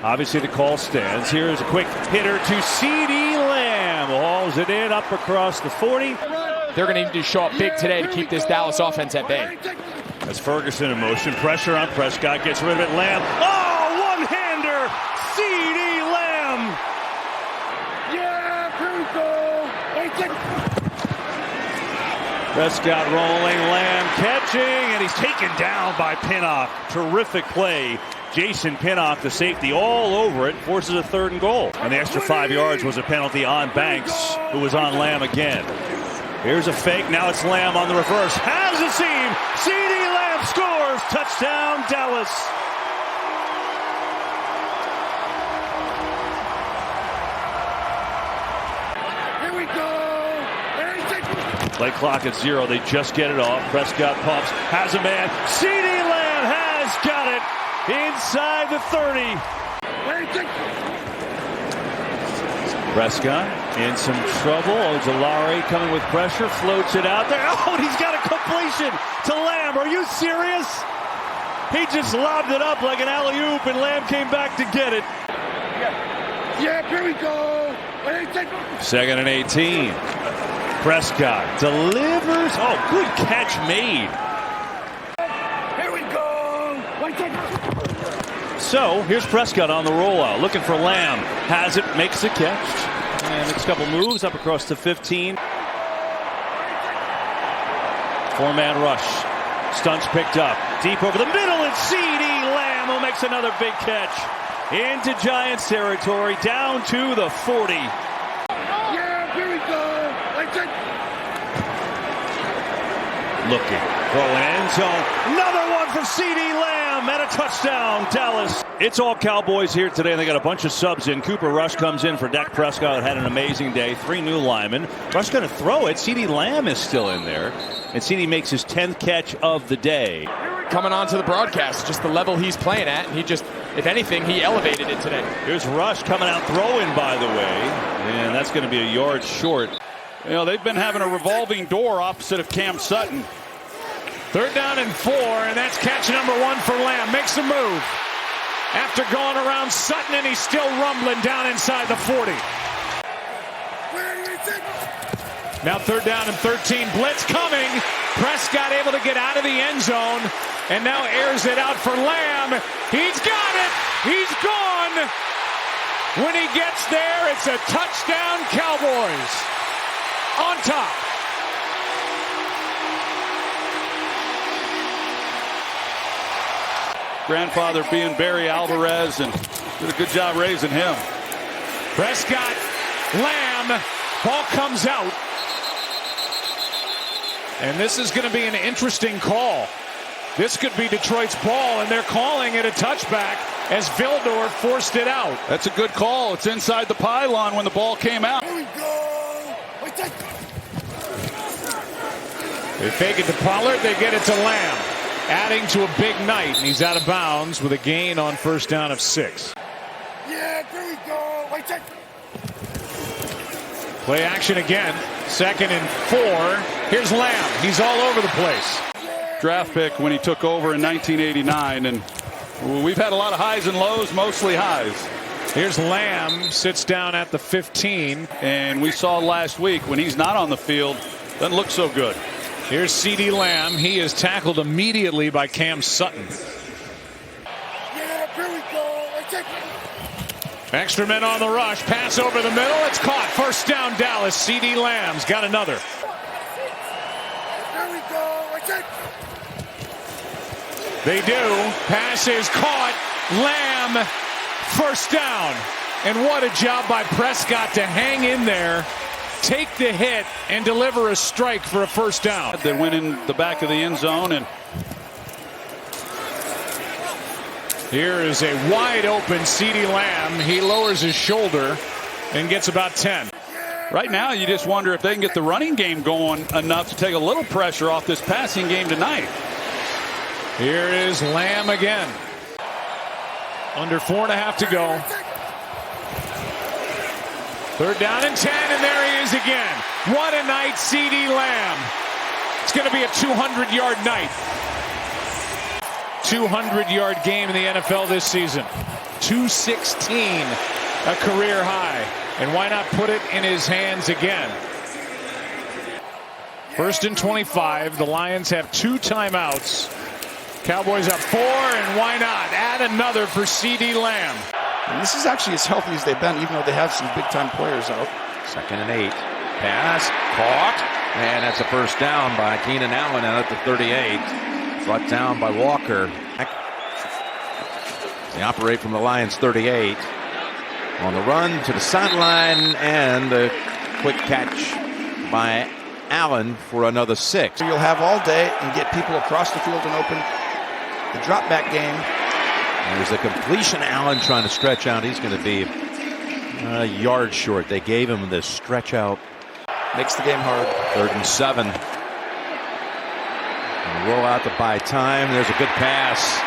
Obviously the call stands. Here's a quick hitter to CeeDee Lamb. Hauls it in up across the 40. They're going to need to show up big today to keep this Dallas offense at bay. As Ferguson in motion, pressure on Prescott, gets rid of it. Lamb, one-hander, CeeDee Lamb. Yeah, here we go. Prescott rolling, Lamb catching, and he's taken down by Pinnock. Terrific play. Jason Pinnock, the safety, all over it, forces a 3rd and goal. And the extra 5 yards was a penalty on Banks, who was on Lamb again. Here's a fake, now it's Lamb on the reverse. Has a seam, CeeDee Lamb scores, touchdown Dallas. Here we go. Play clock at 0, they just get it off. Prescott pumps, has a man, CeeDee Lamb has got it inside the 30. Prescott in some trouble. Ojulari coming with pressure, floats it out there. Oh, and he's got a completion to Lamb. Are you serious? He just lobbed it up like an alley-oop, and Lamb came back to get it. Yeah, here we go. 2nd and 18. Prescott delivers. Oh, good catch made. Here we go. So here's Prescott on the rollout, looking for Lamb. Has it, makes the catch. And makes a couple moves up across the 15. 4-man rush. Stunts picked up. Deep over the middle, and CeeDee Lamb who makes another big catch. Into Giants territory, down to the 40. Yeah, here we go. Looking, throwing end zone. Another one for CeeDee Lamb and a touchdown, Dallas. It's all Cowboys here today, and they got a bunch of subs in. Cooper Rush comes in for Dak Prescott, had an amazing day. 3 new linemen. Rush going to throw it. CeeDee Lamb is still in there, and CeeDee makes his 10th catch of the day. Coming on to the broadcast, just the level he's playing at, and he just, if anything, he elevated it today. Here's Rush coming out throwing, by the way, and that's going to be a yard short. You know, they've been having a revolving door opposite of Cam Sutton. 3rd down and 4, and that's catch number 1 for Lamb. Makes a move after going around Sutton, and he's still rumbling down inside the 40. Now 3rd down and 13. Blitz coming. Prescott able to get out of the end zone, and now airs it out for Lamb. He's got it. He's gone. When he gets there, it's a touchdown, Cowboys. On top. Grandfather being Barry Alvarez, and did a good job raising him. Prescott, Lamb, ball comes out. And this is going to be an interesting call. This could be Detroit's ball, and they're calling it a touchback as Vildor forced it out. That's a good call. It's inside the pylon when the ball came out. Here we go. They fake it to Pollard. They get it to Lamb. Adding to a big night, and he's out of bounds with a gain on 1st down of 6. Yeah, here we go. Play action again. 2nd and 4. Here's Lamb. He's all over the place. Draft pick when he took over in 1989, and we've had a lot of highs and lows, mostly highs. Here's Lamb, sits down at the 15. And we saw last week when he's not on the field, doesn't look so good. Here's CeeDee Lamb. He is tackled immediately by Cam Sutton. Yeah, here we go. Extra men on the rush. Pass over the middle. It's caught. 1st down, Dallas. CeeDee Lamb's got another. Here we go. They do. Pass is caught. Lamb, 1st down. And what a job by Prescott to hang in there, take the hit, and deliver a strike for a 1st down. They went in the back of the end zone, and here is a wide open CeeDee Lamb. He lowers his shoulder and gets about 10. Right now, you just wonder if they can get the running game going enough to take a little pressure off this passing game tonight. Here is Lamb again. Under 4.5 to go. 3rd down and 10, and there he is again. What a night, CeeDee Lamb. It's going to be a 200-yard night. 200-yard game in the NFL this season. 216, a career high. And why not put it in his hands again? 1st and 25. The Lions have 2 timeouts. Cowboys up 4, and why not add another for CeeDee Lamb? And this is actually as healthy as they've been, even though they have some big-time players out. 2nd and 8. Pass caught, and that's a first down by Keenan Allen out at the 38. Brought down by Walker. They operate from the Lions 38. On the run to the sideline, and a quick catch by Allen for another 6. So you'll have all day and get people across the field and open. The drop back game. There's a completion. Allen trying to stretch out. He's going to be a yard short. They gave him this stretch out. Makes the game hard. 3rd and 7. And roll out to buy time. There's a good pass.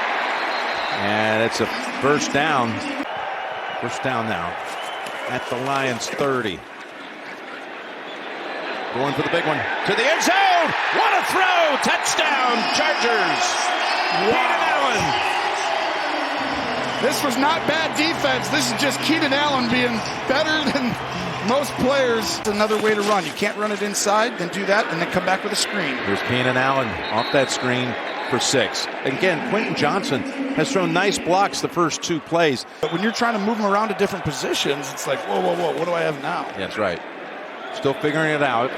And it's a first down. First down now at the Lions 30. Going for the big one. To the end zone. What a throw. Touchdown, Chargers. Keenan Allen. This was not bad defense. This is just Keenan Allen being better than most players. Another way to run. You can't run it inside, then do that, and then come back with a screen. Here's Keenan Allen off that screen for 6. Again, Quentin Johnson has thrown nice blocks the first 2 plays. But when you're trying to move them around to different positions, it's like, whoa, whoa, whoa, what do I have now? That's right. Still figuring it out.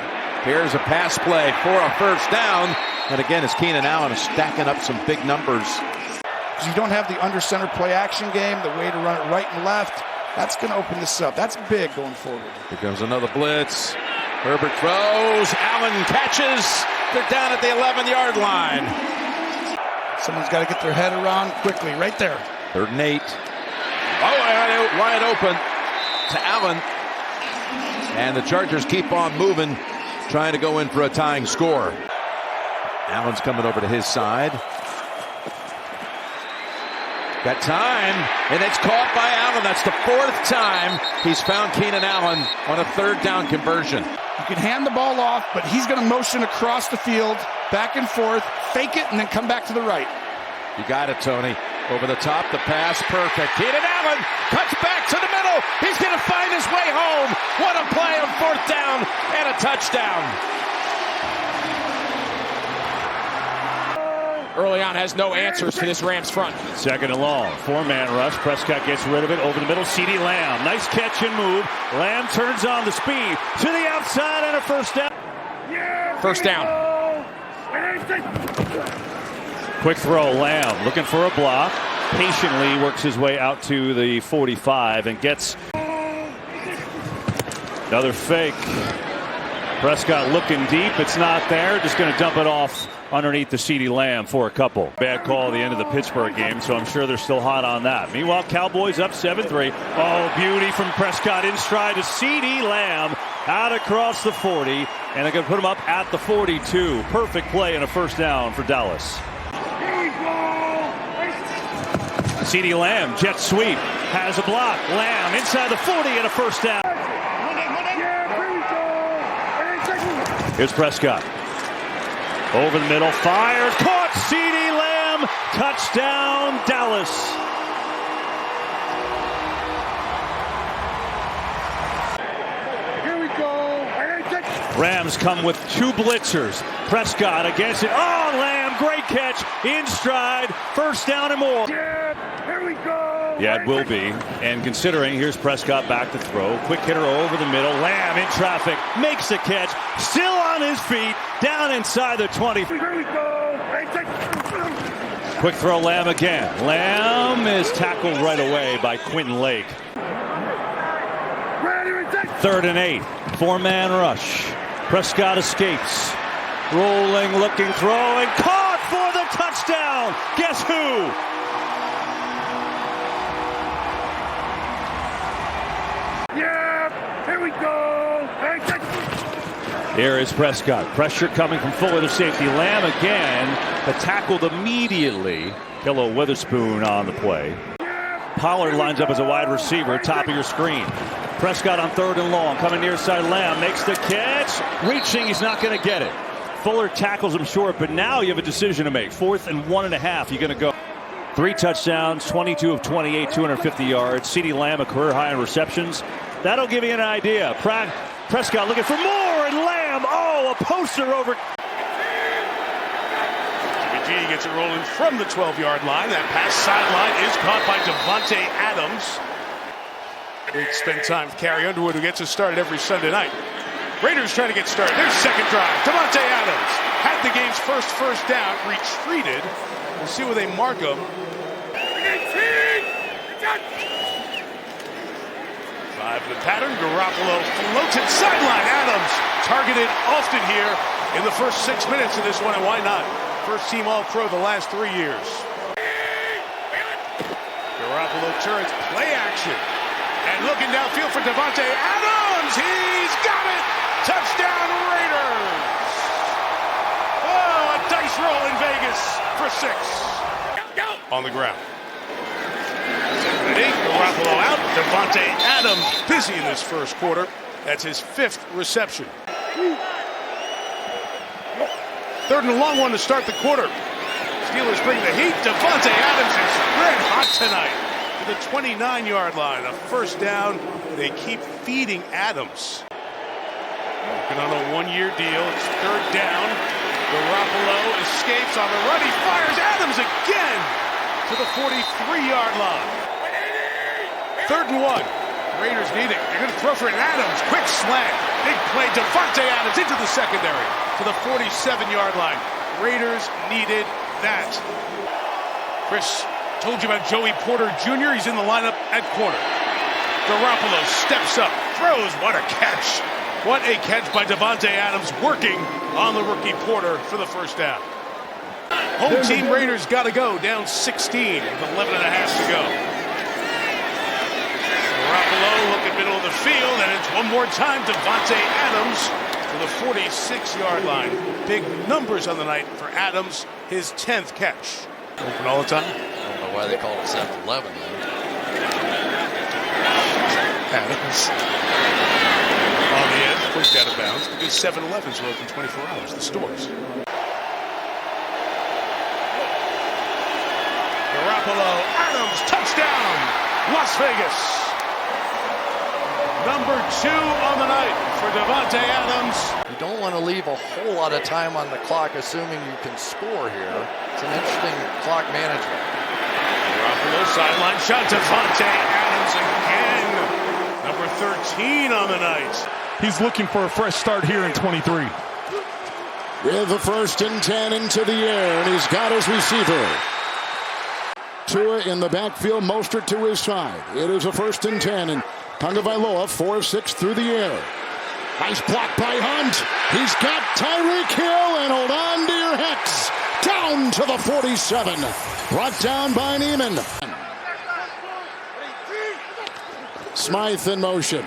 Here's a pass play for a first down. And again, as Keenan Allen is stacking up some big numbers. Because you don't have the under center play action game, the way to run it right and left. That's going to open this up. That's big going forward. Here comes another blitz. Herbert throws. Allen catches. They're down at the 11-yard line. Someone's got to get their head around quickly, right there. 3rd and 8. Oh, wide open to Allen. And the Chargers keep on moving, trying to go in for a tying score. Allen's coming over to his side. Got time, and it's caught by Allen. That's the 4th time he's found Keenan Allen on a 3rd down conversion. You can hand the ball off, but he's going to motion across the field, back and forth, fake it, and then come back to the right. You got it, Tony. Over the top, the pass, perfect. Keenan Allen cuts back to the middle. He's going to find his way home. What a play on 4th down and a touchdown. Early on has no answers to this Rams front. 2nd and long. 4-man rush. Prescott gets rid of it. Over the middle, CeeDee Lamb. Nice catch and move. Lamb turns on the speed to the outside and a first down. First down. Quick throw. Lamb looking for a block. Patiently works his way out to the 45 and gets another fake. Prescott looking deep. It's not there. Just going to dump it off underneath the CeeDee Lamb for a couple. Bad call at the end of the Pittsburgh game, so I'm sure they're still hot on that. Meanwhile, Cowboys up 7-3. Oh, beauty from Prescott in stride to CeeDee Lamb out across the 40, and they're going to put him up at the 42. Perfect play and a first down for Dallas. CeeDee Lamb, jet sweep, has a block. Lamb inside the 40 and a first down. Here's Prescott. Over the middle, fires, caught, CeeDee Lamb, touchdown, Dallas. Here we go. Rams come with 2 blitzers. Prescott against it. Oh, Lamb, great catch, in stride, first down and more. Yeah, here we go. Yeah, it will be. And considering, here's Prescott back to throw. Quick hitter over the middle. Lamb in traffic, makes the catch, still on his feet, down inside the 20. Here we go. Quick throw, Lamb again. Lamb is tackled right away by Quentin Lake. 3rd and 8. 4-man rush. Prescott escapes. Rolling, looking, throwing, caught for the touchdown. Guess who? Yeah, here we go. Here is Prescott. Pressure coming from Fuller to safety. Lamb again, but tackled immediately. Pillow Witherspoon on the play. Pollard lines up as a wide receiver, top of your screen. Prescott on 3rd and long, coming near side. Lamb makes the catch. Reaching, he's not going to get it. Fuller tackles him short, but now you have a decision to make. 4th and 1.5. You're going to go. 3 touchdowns, 22 of 28, 250 yards. CeeDee Lamb, a career high in receptions. That'll give you an idea. Prescott looking for more, and Lamb, a poster over. G gets it rolling from the 12-yard line. That pass sideline is caught by Davante Adams. We spend time with Carrie Underwood, who gets us started every Sunday night. Raiders trying to get started. Their second drive. Davante Adams had the game's first down, retreated. We'll see where they mark him. 5 in the pattern. Garoppolo floats it sideline. Adams targeted often here in the first 6 minutes of this one, and why not? First team All-Pro the last 3 years. Garoppolo turns, play action. And looking downfield for Davante Adams. He's got it. Touchdown Raiders. A dice roll in Vegas for 6. On the ground. Garoppolo out. Davante Adams busy in this first quarter. That's his 5th reception. 3rd and a long one to start the quarter. Steelers bring the heat. Davante Adams is red hot tonight to the 29-yard line. A first down. They keep feeding Adams. Working on a 1-year deal. It's 3rd down. Garoppolo escapes on the run. He fires Adams again to the 43-yard line. 3rd and 1. Raiders need it. They're going to throw for an Adams. Quick slant. Big play. Davante Adams into the secondary to the 47-yard line. Raiders needed that. Chris told you about Joey Porter Jr. He's in the lineup at corner. Garoppolo steps up, throws. What a catch. What a catch by Davante Adams, working on the rookie Porter for the first down. Home team Raiders got to go, down 16 with 11 and a half to go. Garoppolo looking middle of the field, and it's one more time Davante Adams to the 46-yard line. Big numbers on the night for Adams, his 10th catch. Open all the time. I don't know why they call it 7-11. Adams on the edge, pushed out of bounds because 7-Elevens are open 24 hours, the stores. Garoppolo, Adams, touchdown, Las Vegas. Number 2 on the night for Davante Adams. You don't want to leave a whole lot of time on the clock, assuming you can score here. It's an interesting clock management. Garoppolo, sideline shot, Davante Adams again. Number 13 on the night. He's looking for a fresh start here in 23. With the 1st and 10 into the air, and he's got his receiver. Tua in the backfield, Mostert to his side. It is a 1st and 10, and Tagovailoa 4 of 6 through the air. Nice block by Hunt. He's got Tyreek Hill, and hold on to your Hex. Down to the 47. Brought down by Neiman. Smythe in motion.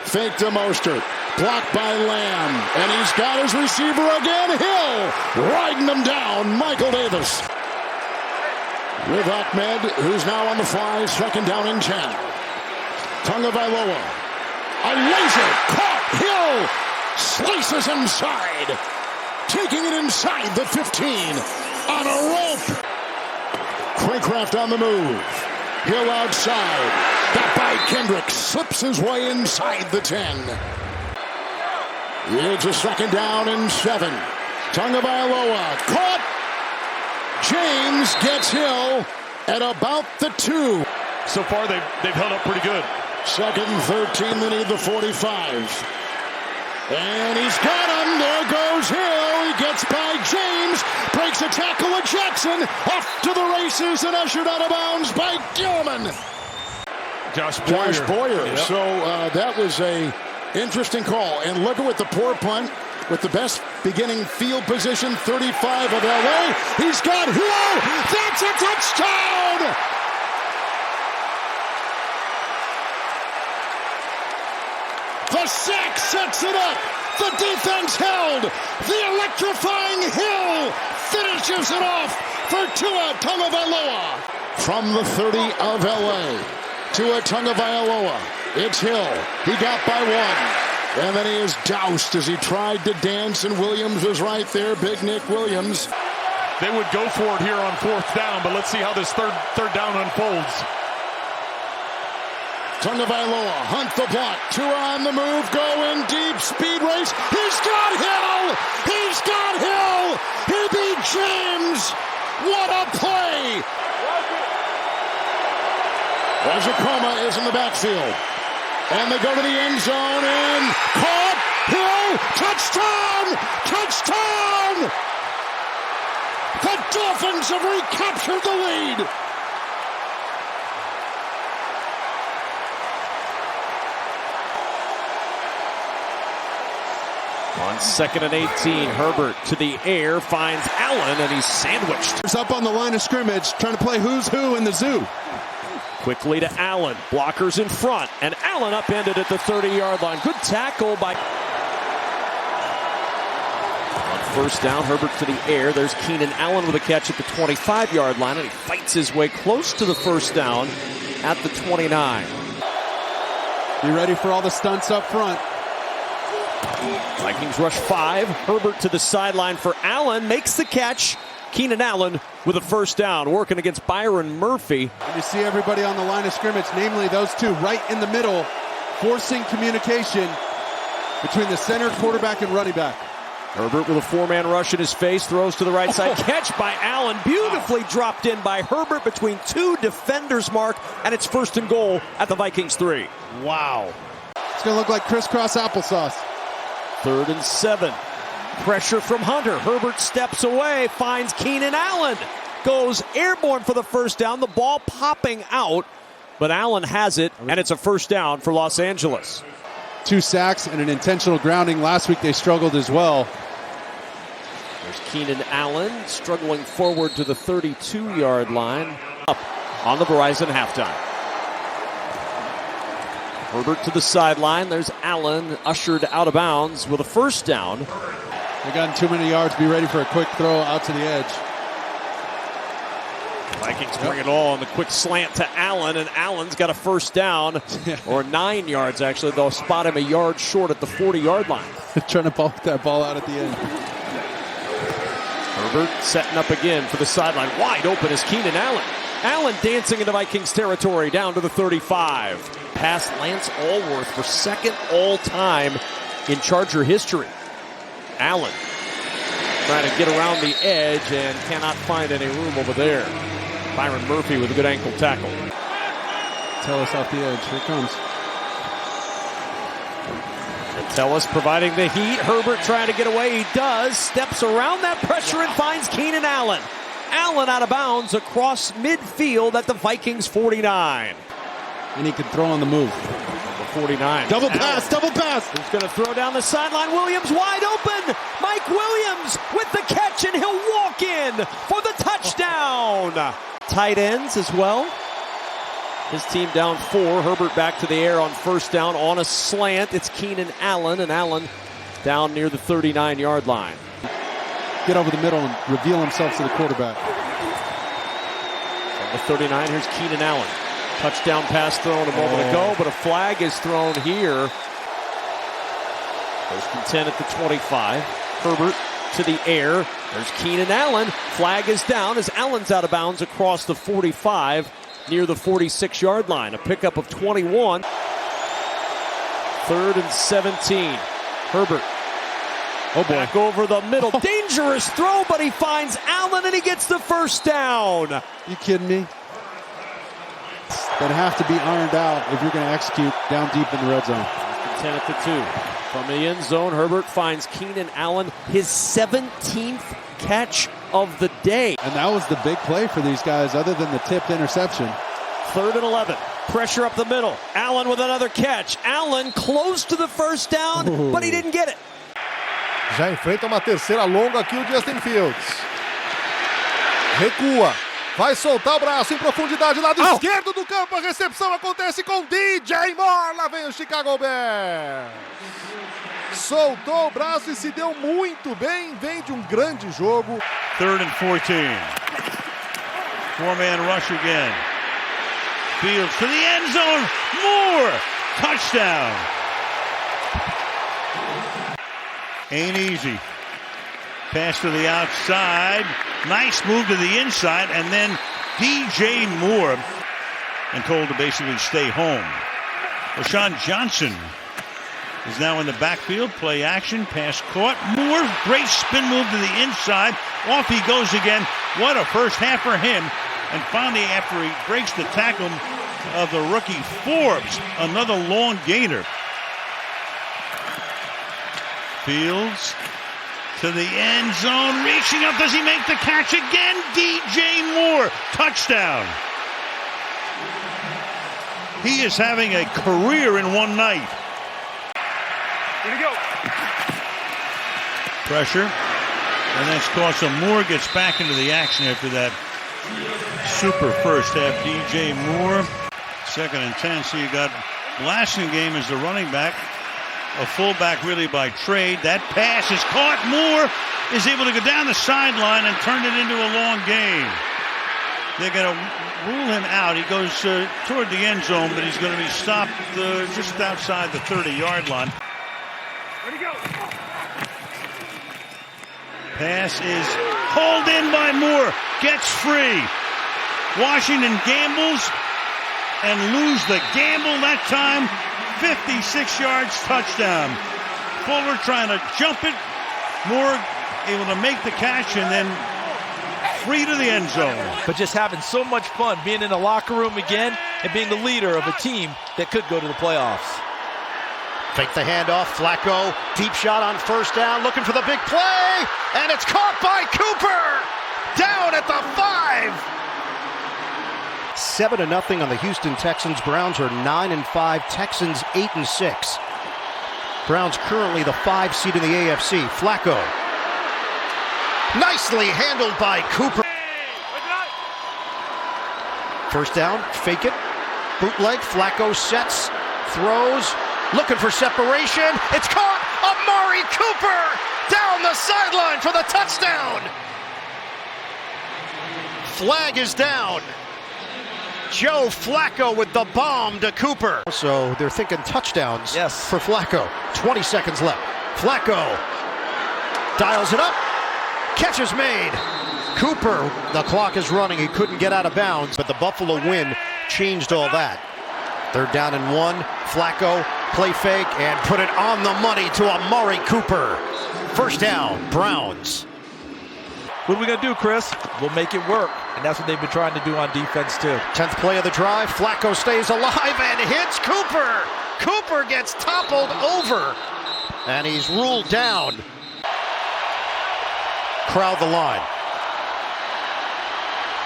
Fake to Mostert. Blocked by Lamb. And he's got his receiver again. Hill riding him down. Michael Davis. With Ahmed, who's now on the fly. 2nd down and 10. Tagovailoa. A laser caught. Hill slices inside. Taking it inside the 15. On a rope. Craycraft on the move. Hill outside. Got by Kendrick. Slips his way inside the 10. It's a 2nd down and 7. Tagovailoa caught. James gets Hill at about the 2. So far, they've held up pretty good. 2nd and 13. They need the 45. And he's got him. There goes Hill. He gets by James. Breaks a tackle of Jackson. Off to the races and ushered out of bounds by Gilman. Josh Boyer. Yep. So that was a interesting call. And look at the poor punt with the best beginning field position, 35 of LA. He's got Hill. That's a touchdown. The sack sets it up. The defense held. The electrifying Hill finishes it off for Tua Tagovailoa. From the 30 of LA, Tua Tagovailoa. It's Hill. He got by 1. And then he is doused as he tried to dance, and Williams was right there. Big Nick Williams. they would go for it here on 4th down, but let's see how this third down unfolds. Tagovailoa, Hunt the block, Tua on the move, going deep, speed race. He's got Hill! He's got Hill! He beat James! What a play! Ozakoma is in the backfield. And they go to the end zone and caught. Hill! Touchdown! Touchdown! The Dolphins have recaptured the lead. On 2nd and 18, Herbert to the air, finds Allen, and he's sandwiched. He's up on the line of scrimmage, trying to play who's who in the zoo. Quickly to Allen, blockers in front, and Allen upended at the 30-yard line. Good tackle by... On 1st down, Herbert to the air. There's Keenan Allen with a catch at the 25-yard line, and he fights his way close to the 1st down at the 29. Be ready for all the stunts up front. Vikings rush 5. Herbert to the sideline for Allen. Makes the catch. Keenan Allen with a 1st down, working against Byron Murphy. And you see everybody on the line of scrimmage, namely those two right in the middle, forcing communication between the center, quarterback, and running back. Herbert with a 4-man rush in his face, throws to the right side. Catch by Allen, beautifully dropped in by Herbert between 2 defenders, Mark, and it's 1st and goal at the Vikings 3. Wow. It's going to look like crisscross applesauce. 3rd and 7. Pressure from Hunter. Herbert steps away, finds Keenan Allen. Goes airborne for the 1st down. The ball popping out, but Allen has it, and it's a 1st down for Los Angeles. 2 sacks and an intentional grounding. Last week they struggled as well. There's Keenan Allen struggling forward to the 32-yard line. Up on the Verizon halftime. Herbert to the sideline. There's Allen ushered out of bounds with a 1st down. They've gotten too many yards. Be ready for a quick throw out to the edge. Vikings bring it all on the quick slant to Allen, and Allen's got a 1st down, or 9 yards actually. They'll spot him a yard short at the 40-yard line. Trying to bulk that ball out at the end. Herbert setting up again for the sideline. Wide open is Keenan Allen. Allen dancing into Vikings territory down to the 35. Past Lance Allworth for 2nd all-time in Charger history. Allen trying to get around the edge and cannot find any room over there. Byron Murphy with a good ankle tackle. Tellus off the edge. Here it comes. Tellus providing the heat. Herbert trying to get away. He does. Steps around that pressure and finds Keenan Allen. Allen out of bounds across midfield at the Vikings 49. And he can throw on the move. The 49. Double pass, double pass. He's going to throw down the sideline. Williams wide open. Mike Williams with the catch, and he'll walk in for the touchdown. Tight ends as well. His team down 4. Herbert back to the air on 1st down on a slant. It's Keenan Allen, and Allen down near the 39-yard line. Get over the middle and reveal himself to the quarterback. From the 39, here's Keenan Allen. Touchdown pass thrown a moment ago, but a flag is thrown here. First and 10 at the 25. Herbert to the air. There's Keenan Allen. Flag is down as Allen's out of bounds across the 45 near the 46-yard line. A pickup of 21. 3rd and 17. Herbert. Oh boy. Back over the middle. Dangerous throw, but he finds Allen and he gets the 1st down. You kidding me? That have to be ironed out if you're going to execute down deep in the red zone. 10 at the 2. From the end zone, Herbert finds Keenan Allen, his 17th catch of the day. And that was the big play for these guys other than the tipped interception. 3rd and 11. Pressure up the middle. Allen with another catch. Allen close to the 1st down, but he didn't get it. Já enfrenta uma terceira longa aqui o Justin Fields. Recua. Vai soltar o braço em profundidade, lado esquerdo do campo. A recepção acontece com DJ Moore. Lá vem o Chicago Bears. Soltou o braço e se deu muito bem. Vem de grande jogo. 3rd and 14. 4-man rush again. Fields to the end zone. Moore. Touchdown. Ain't easy. Pass to the outside. Nice move to the inside. And then DJ Moore and told to basically stay home. LaShawn Johnson is now in the backfield. Play action. Pass caught. Moore. Great spin move to the inside. Off he goes again. What a first half for him. And finally, after he breaks the tackle of the rookie Forbes, another long gainer. Fields to the end zone, reaching up. Does he make the catch again? DJ Moore, touchdown. He is having a career in one night. Here we go. Pressure, and that's caught. So Moore gets back into the action after that super first half. DJ Moore, 2nd and 10. So you got Blasingame as the running back. A fullback really by trade. That pass is caught. Moore is able to go down the sideline and turn it into a long gain. They're going to rule him out. He goes toward the end zone, but he's going to be stopped just outside the 30-yard line. Ready to go. Pass is hauled in by Moore. Gets free. Washington gambles and lose the gamble that time. 56 yards, touchdown. Fuller trying to jump it. Moore able to make the catch and then free to the end zone. But just having so much fun being in the locker room again and being the leader of a team that could go to the playoffs. Fake the handoff. Flacco, deep shot on first down, looking for the big play, and it's caught by Cooper. Down at the 5. 7-0 on the Houston Texans. Browns are 9-5. Texans 8-6. Browns currently the 5 seed in the AFC. Flacco. Nicely handled by Cooper. First down, fake it. Bootleg. Flacco sets, throws, looking for separation. It's caught. Amari Cooper down the sideline for the touchdown. Flag is down. Joe Flacco with the bomb to Cooper. So they're thinking touchdowns for Flacco. 20 seconds left. Flacco dials it up. Catch is made. Cooper, the clock is running. He couldn't get out of bounds, but the Buffalo win changed all that. 3rd down and 1. Flacco, play fake, and put it on the money to Amari Cooper. First down, Browns. What are we going to do, Chris? We'll make it work. And that's what they've been trying to do on defense, too. 10th play of the drive. Flacco stays alive and hits Cooper. Cooper gets toppled over. And he's ruled down. Crowd the line.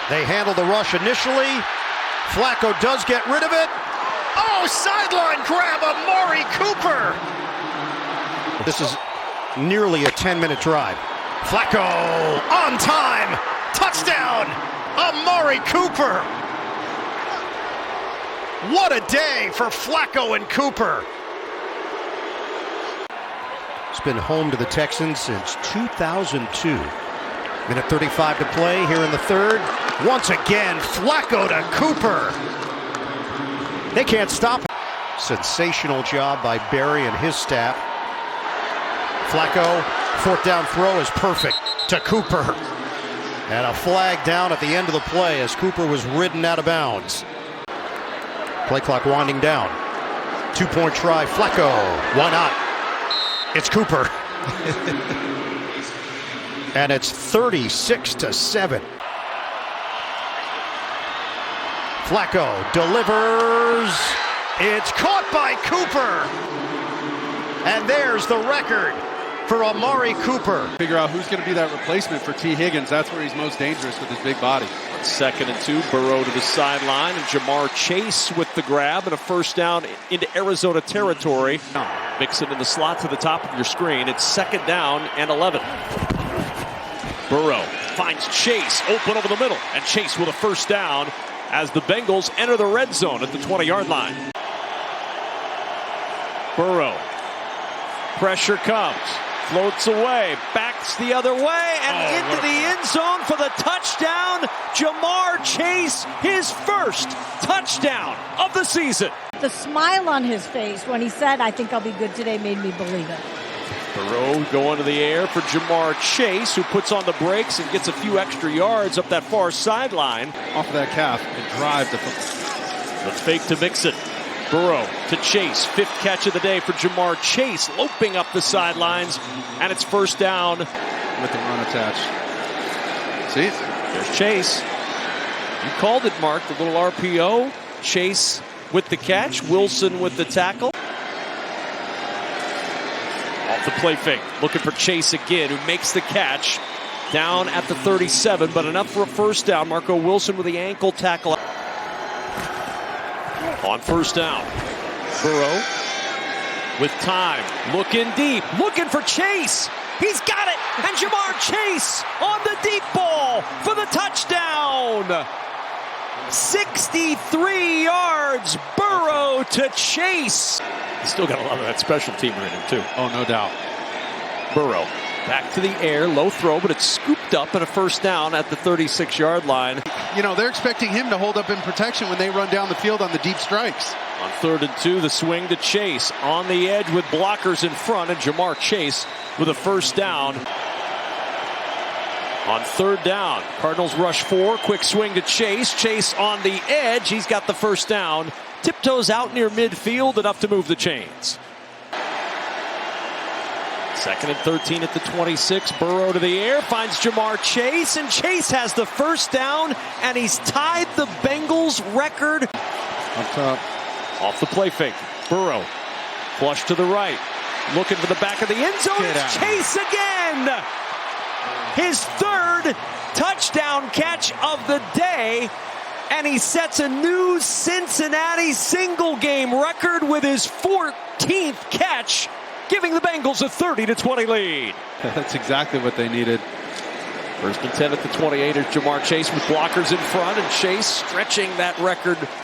They handle the rush initially. Flacco does get rid of it. Oh, sideline grab, Amari Cooper. This is nearly a 10-minute drive. Flacco on time. Touchdown, Amari Cooper. What a day for Flacco and Cooper. It's been home to the Texans since 2002. Minute 35 to play here in the 3rd. Once again, Flacco to Cooper. They can't stop it. Sensational job by Barry and his staff. Flacco, 4th down throw is perfect to Cooper. And a flag down at the end of the play as Cooper was ridden out of bounds. Play clock winding down. 2-point try, Flacco. Why not? It's Cooper. And it's 36-7. Flacco delivers. It's caught by Cooper. And there's the record for Amari Cooper. Figure out who's going to be that replacement for T. Higgins. That's where he's most dangerous with his big body. 2nd and 2, Burrow to the sideline, and Jamar Chase with the grab and a first down into Arizona territory. Mix it in the slot to the top of your screen. It's 2nd down and 11. Burrow finds Chase open over the middle, and Chase with a first down as the Bengals enter the red zone at the 20-yard line. Burrow, pressure comes. Floats away, backs the other way, and into the end zone for the touchdown. Jamar Chase, his first touchdown of the season. The smile on his face when he said, "I think I'll be good today," made me believe it. Burrow going to the air for Jamar Chase, who puts on the brakes and gets a few extra yards up that far sideline. Off of that calf and drive the The fake to Mixon. Burrow to Chase. 5th catch of the day for Jamar Chase, loping up the sidelines, and it's first down. with the run attached. See? There's Chase. You called it, Mark. The little RPO. Chase with the catch. Wilson with the tackle. Off the play fake. Looking for Chase again, who makes the catch. Down at the 37, but enough for a first down. Marco Wilson with the ankle tackle. On first down. Burrow with time. Looking deep. Looking for Chase. He's got it. And Jamar Chase on the deep ball for the touchdown. 63 yards. Burrow to Chase. He's still got a lot of that special teamer in him, too. Oh, no doubt. Burrow back to the air. Low throw, but it's scooped up and a first down at the 36-yard line. You know, they're expecting him to hold up in protection when they run down the field on the deep strikes. On 3rd and 2, the swing to Chase. On the edge with blockers in front, and Jamar Chase with a first down. On 3rd down, Cardinals rush 4. Quick swing to Chase. Chase on the edge. He's got the first down. Tiptoes out near midfield, enough to move the chains. 2nd and 13 at the 26. Burrow to the air, finds Jamar Chase, and Chase has the first down, and he's tied the Bengals record. Up top. Off the play fake. Burrow. Flush to the right. Looking for the back of the end zone. It's Chase again. His 3rd touchdown catch of the day. And he sets a new Cincinnati single game record with his 14th catch, giving the Bengals a 30-20 lead. That's exactly what they needed. 1st and 10 at the 28 is Jamar Chase with blockers in front, and Chase stretching that record